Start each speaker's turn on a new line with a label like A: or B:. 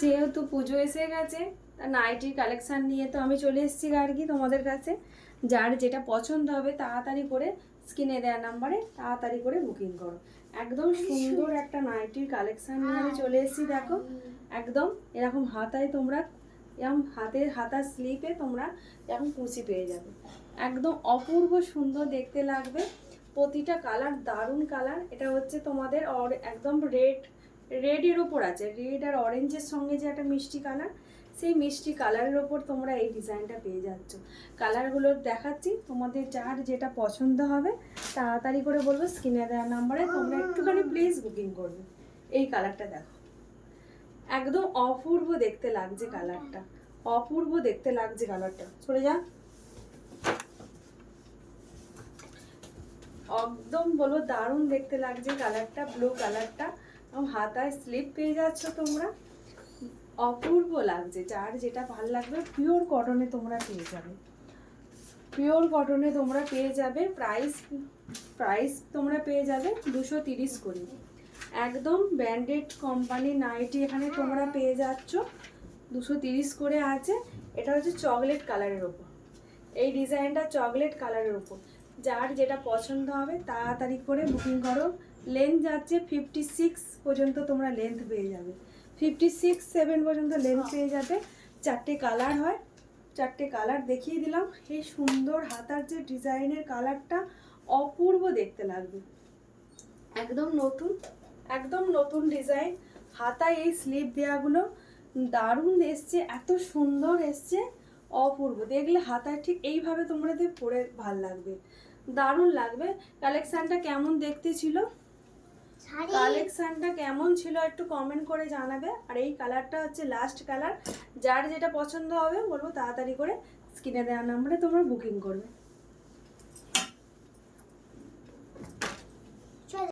A: যেহেতু পুজো এসে গেছে, নাইটির কালেকশান নিয়ে তো আমি চলে এসেছি আর কি তোমাদের কাছে। যার যেটা পছন্দ হবে তাড়াতাড়ি করে স্ক্রিনে দেওয়া নাম্বারে তাড়াতাড়ি করে বুকিং করো। একদম সুন্দর একটা নাইটির কালেকশান নিয়ে আমি চলে এসেছি। দেখো একদম এরকম হাতায় তোমরা এরকম হাতার স্লিপে তোমরা এরকম কুচি পেয়ে যাবে। একদম অপূর্ব সুন্দর দেখতে লাগবে। প্রতিটা কালার দারুণ কালার। এটা হচ্ছে তোমাদের একদম রেডের ওপর আছে, রেড আর অরেঞ্জের সঙ্গে যে একটা মিষ্টি কালার, সেই মিষ্টি কালারের ওপর তোমরা এই ডিজাইনটা পেয়ে যাচ্ছ। কালারগুলো দেখাচ্ছি, তোমাদের যার যেটা পছন্দ হবে তাড়াতাড়ি করে বলবো স্ক্রিনে দেওয়া নাম্বারে তোমরা একটুখানি প্লিজ বুকিং করবে। এই কালারটা দেখো, একদম অপূর্ব দেখতে লাগছে কালারটা, অপূর্ব দেখতে লাগছে কালারটা। সরে যা, একদম বলবো দারুণ দেখতে লাগছে কালারটা, ব্লু কালারটা। হাতায় স্লিপ পেয়ে যাচ্ছ তোমরা, অপূর্ব লাগছে। যার যেটা ভালো লাগবে পিওর কটনে তোমরা পেয়ে যাবে, পিওর কটনে তোমরা পেয়ে যাবে। প্রাইস তোমরা পেয়ে যাবে 230 করে। একদম ব্র্যান্ডেড কোম্পানি নাইটি এখানে তোমরা পেয়ে যাচ্ছ, 230 করে আছে। এটা হচ্ছে চকলেট কালারের ওপর, এই ডিজাইনটা চকলেট কালারের ওপর। যার যেটা পছন্দ হবে তাড়াতাড়ি করে বুকিং করো। লেন্থ যাচ্ছে 56 পর্যন্ত তোমরা লেন্থ পেয়ে যাবে, 56-7 পর্যন্ত লেন্থ পেয়ে যাবে। 4টে কালার হয়, 4টে কালার দেখিয়ে দিলাম। এই সুন্দর হাতার যে ডিজাইনের কালারটা অপূর্ব দেখতে লাগবে। একদম নতুন, একদম নতুন ডিজাইন। হাতায় এই স্লিভ দেওয়াগুলো দারুণ এসছে, এত সুন্দর এসছে, অপূর্ব। দেখলে হাতায় ঠিক এইভাবে তোমাদের পরে ভাল লাগবে, দারুণ লাগবে। কালেকশানটা কেমন দেখতে ছিল, কালেকশানটা কেমন ছিল একটু কমেন্ট করে জানাবে। আর এই কালারটা হচ্ছে লাস্ট কালার। যার যেটা পছন্দ হবে বলবো তাড়াতাড়ি করে স্ক্রিনে দেওয়া নাম্বারে তোমরা বুকিং করবে।